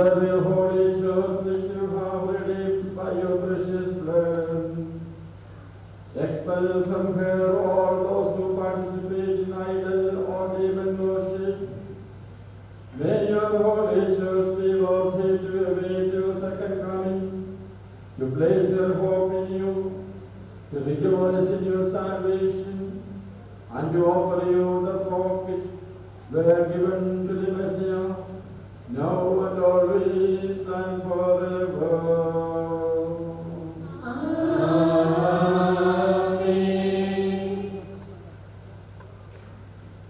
preserve your holy church which you have redeemed by your precious blood. Expel from her all those who participate in idol or demon worship. May your holy church be worthy to await your second coming, to place your hope in you, to rejoice in your salvation, and to offer you the fruit which were given to the Messiah, now and always and forever.